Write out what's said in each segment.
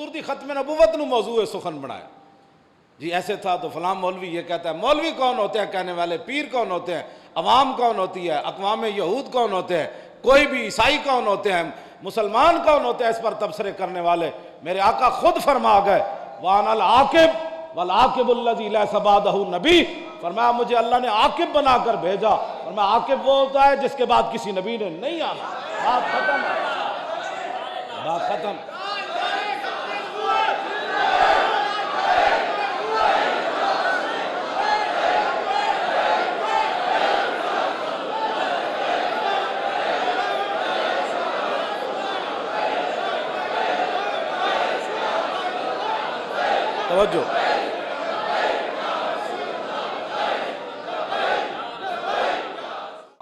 हुजूर दी खत्म नबुवत नू मौजू सुखन बनाया जी। ऐसे था तो फलां मौलवी ये कहता है। मौलवी कौन होते हैं कहने वाले, पीर कौन होते हैं, अवाम कौन होती है, अक़वाम यहूद कौन होते हैं, कोई भी ईसाई कौन होते हैं, मुसलमान कौन होते हैं, इस पर तबसरे करने वाले। मेरे आका खुद फरमा गए वानल आकिब वल आकिबुल्लज़ी लैसा बादहु नबी। फरमाया मुझे अल्लाह ने आकिब बनाकर भेजा। और मैं आकिब वो होता है जिसके बाद किसी नबी ने नहीं आना। बात खत्म, बात खत्म। तवज्जो।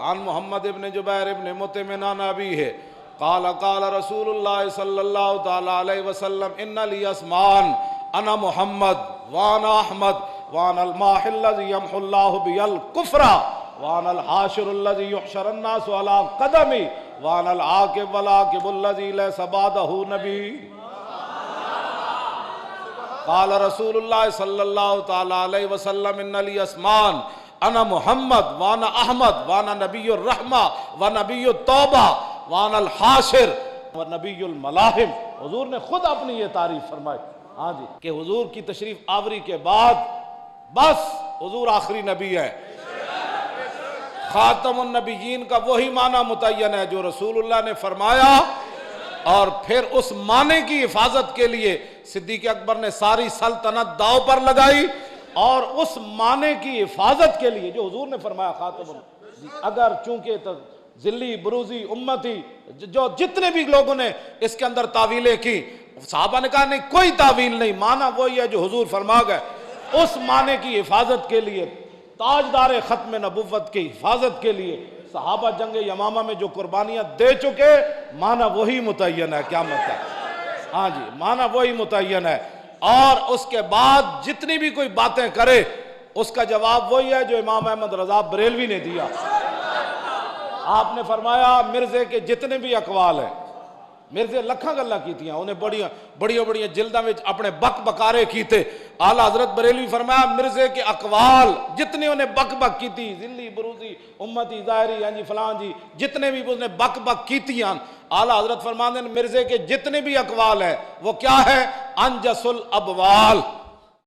आन मोहम्मद इब्न जुबैर इब्न मुतमिन अन अबी है काला काला रसूलुल्लाह सल्लल्लाहु ताला अलैहि वसल्लम इन्ना ली अस्मान अना मोहम्मद वाना अहमद वानल माहिल्लज़ी यमहुल्लाहु बियल कुफ्रा वानल हाशिरुल्लज़ी युहशरुन नासु अला क़दमी वानल आकिब वल आकिबुल्लज़ी लैसा बादहु नबी। काला रसूलुल्लाह सल्लल्लाहु ताला अलैहि वसल्लम इन्ना ली अस्मान अना मोहम्मद वाना अहमद वाना नबीयुर रहमा व नबीयुत तौबा वानल हाशिर व नबीयुल मलाहिम। हुजूर ने खुद अपनी ये तारीफ फरमाई। हाँ जी, कि हुजूर की तशरीफ आवरी के बाद बस हुजूर आखिरी नबी है। खातमुन नबीयीन का वही माना मुतय्यन है जो रसूलुल्लाह ने फरमाया। और फिर उस माने की हिफाजत के लिए सिद्दीक़ अकबर ने सारी सल्तनत दाव पर लगाई। और उस माने की हिफाजत के लिए जो हुजूर ने फरमाया खातमुन, अगर चूंकि तो जिल्ली बुरूजी उम्मती जो जितने भी लोगों ने इसके अंदर तावीलें की, साहबा ने कहा नहीं कोई तावील नहीं, माना वही है जो हुजूर फरमा गए। उस माने की हिफाजत के लिए, ताजदार खत्म नबुव्वत की हिफाजत के लिए सहाबा जंग यमामा में जो कुर्बानियां दे चुके, माना वही मुतय्यन है क़यामत तक। हाँ जी, माना वही मुतय्यन है। और उसके बाद जितनी भी कोई बातें करे उसका जवाब वही है जो इमाम अहमद रजा बरेलवी ने दिया। आपने फरमाया मिर्जे के जितने भी अकवाल हैं, मिर्जे लखा गल्ला कीतियां, उन्हें बड़िया बड़िया बड़िया जिल्दा में अपने बक बकारे कीते। आला हजरत बरेलवी फरमाया मिर्जे के अकवाल जितने उन्हें बक बक की थी, जिल्ली बुरूजी उम्मती ज़ाहिरी हाँ जी फलां जी जितने भी उसने बक बक कीतियां, आला हजरत फरमाते हैं मिर्जे के जितने भी अकवाल है वो क्या है, अंजसुल अबवाल।